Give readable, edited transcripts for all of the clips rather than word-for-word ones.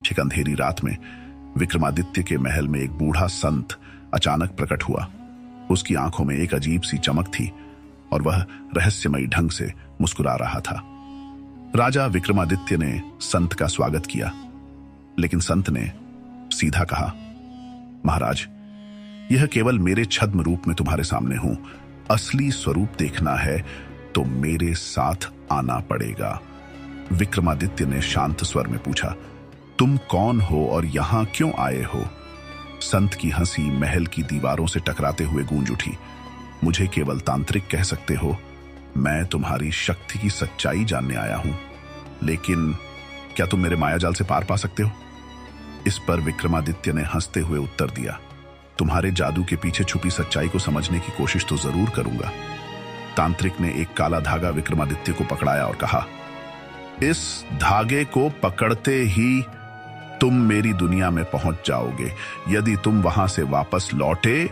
एक अंधेरी रात में विक्रमादित्य के महल में एक बूढ़ा संत अचानक प्रकट हुआ। उसकी आंखों में एक अजीब सी चमक थी और वह रहस्यमयी ढंग से मुस्कुरा रहा था। राजा विक्रमादित्य ने संत का स्वागत किया, लेकिन संत ने सीधा कहा, महाराज, यह केवल मेरे छद्म रूप में तुम्हारे सामने हूं। असली स्वरूप देखना है तो मेरे साथ आना पड़ेगा। विक्रमादित्य ने शांत स्वर में पूछा, तुम कौन हो और यहां क्यों आए हो? संत की हंसी महल की दीवारों से टकराते हुए गूंज उठी। मुझे केवल तांत्रिक कह सकते हो। मैं तुम्हारी शक्ति की सच्चाई जानने आया हूं, लेकिन क्या तुम मेरे मायाजाल से पार पा सकते हो? इस पर विक्रमादित्य ने हंसते हुए उत्तर दिया, तुम्हारे जादू के पीछे छुपी सच्चाई को समझने की कोशिश तो जरूर करूंगा। तांत्रिक ने एक काला धागा विक्रमादित्य को पकड़ाया और कहा, इस धागे को पकड़ते ही तुम मेरी दुनिया में पहुंच जाओगे। यदि तुम वहां से वापस लौटे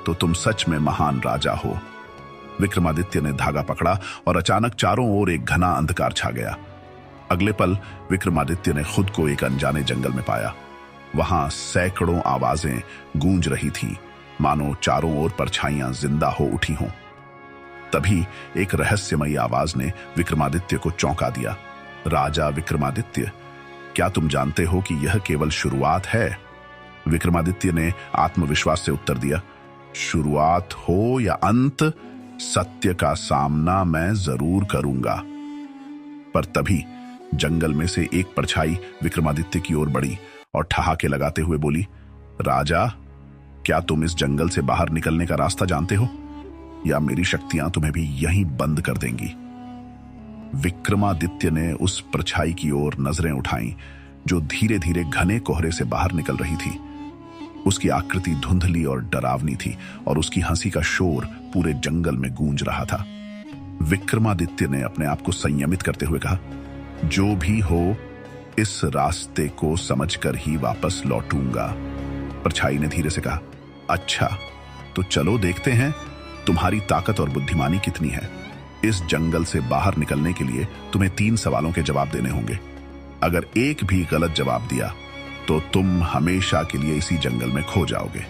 तो तुम सच में महान राजा हो। विक्रमादित्य ने धागा पकड़ा और अचानक चारों ओर एक घना अंधकार छा गया। अगले पल विक्रमादित्य ने खुद को एक अनजाने जंगल में पाया। वहां सैकड़ों आवाजें गूंज रही थीं, मानो चारों ओर परछाइयां जिंदा हो उठी हों। तभी एक रहस्यमयी आवाज ने विक्रमादित्य को चौंका दिया, राजा विक्रमादित्य, क्या तुम जानते हो कि यह केवल शुरुआत है? विक्रमादित्य ने आत्मविश्वास से उत्तर दिया, शुरुआत हो या अंत, सत्य का सामना मैं जरूर करूंगा। पर तभी जंगल में से एक परछाई विक्रमादित्य की ओर बढ़ी और ठहाके लगाते हुए बोली, राजा, क्या तुम इस जंगल से बाहर निकलने का रास्ता जानते हो, या मेरी शक्तियां तुम्हें भी यहीं बंद कर देंगी? विक्रमादित्य ने उस परछाई की ओर नजरें उठाईं, जो धीरे धीरे घने कोहरे से बाहर निकल रही थी। उसकी आकृति धुंधली और डरावनी थी और उसकी हंसी का शोर पूरे जंगल में गूंज रहा था। विक्रमादित्य ने अपने आप को संयमित करते हुए कहा, जो भी हो, इस रास्ते को समझकर ही वापस लौटूंगा। परछाई ने धीरे से कहा, अच्छा, तो चलो देखते हैं तुम्हारी ताकत और बुद्धिमानी कितनी है। इस जंगल से बाहर निकलने के लिए तुम्हें 3 सवालों के जवाब देने होंगे। अगर एक भी गलत जवाब दिया तो तुम हमेशा के लिए इसी जंगल में खो जाओगे।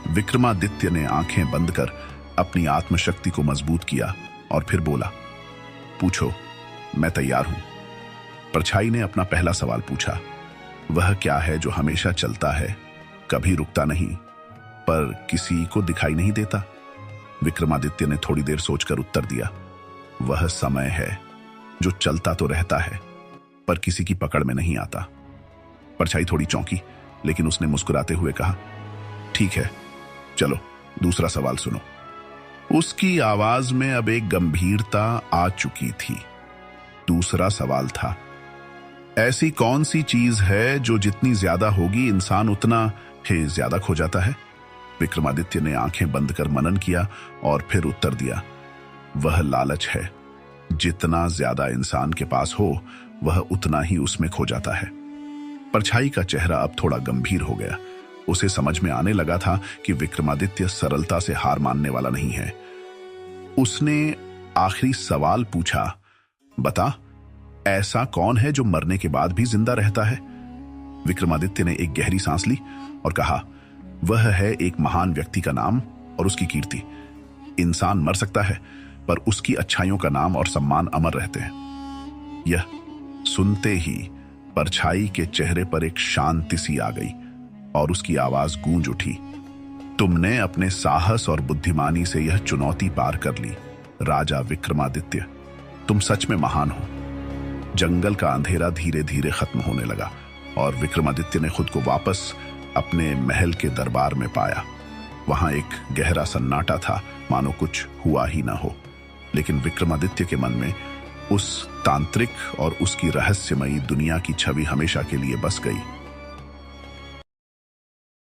विक्रमादित्य ने आंखें बंद कर अपनी आत्मशक्ति को मजबूत किया और फिर बोला, पूछो, मैं तैयार हूं। परछाई ने अपना पहला सवाल पूछा, वह क्या है जो हमेशा चलता है, कभी रुकता नहीं, पर किसी को दिखाई नहीं देता? विक्रमादित्य ने थोड़ी देर सोचकर उत्तर दिया, वह समय है जो चलता तो रहता है पर किसी की पकड़ में नहीं आता। परछाई थोड़ी चौंकी, लेकिन उसने मुस्कुराते हुए कहा, ठीक है, चलो दूसरा सवाल सुनो। उसकी आवाज में अब एक गंभीरता आ चुकी थी। दूसरा सवाल था, ऐसी कौन सी चीज है जो जितनी ज्यादा होगी इंसान उतना ही ज्यादा खो जाता है? विक्रमादित्य ने आंखें बंद कर मनन किया और फिर उत्तर दिया, वह लालच है। जितना ज्यादा इंसान के पास हो, वह उतना ही उसमें खो जाता है। परछाई का चेहरा अब थोड़ा गंभीर हो गया। उसे समझ में आने लगा था कि विक्रमादित्य सरलता से हार मानने वाला नहीं है। उसने आखिरी सवाल पूछा, बता, ऐसा कौन है जो मरने के बाद भी जिंदा रहता है? विक्रमादित्य ने एक गहरी सांस ली और कहा, वह है एक महान व्यक्ति का नाम और उसकी कीर्ति। इंसान मर सकता है, पर उसकी अच्छाइयों का नाम और सम्मान अमर रहते हैं। यह सुनते ही परछाई के चेहरे पर एक शांति सी आ गई और उसकी आवाज गूंज उठी, तुमने अपने साहस और बुद्धिमानी से यह चुनौती पार कर ली। राजा विक्रमादित्य, तुम सच में महान हो। जंगल का अंधेरा धीरे धीरे खत्म होने लगा और विक्रमादित्य ने खुद को वापस अपने महल के दरबार में पाया। वहां एक गहरा सन्नाटा था, मानो कुछ हुआ ही ना हो। लेकिन विक्रमादित्य के मन में उस तांत्रिक और उसकी रहस्यमयी दुनिया की छवि हमेशा के लिए बस गई।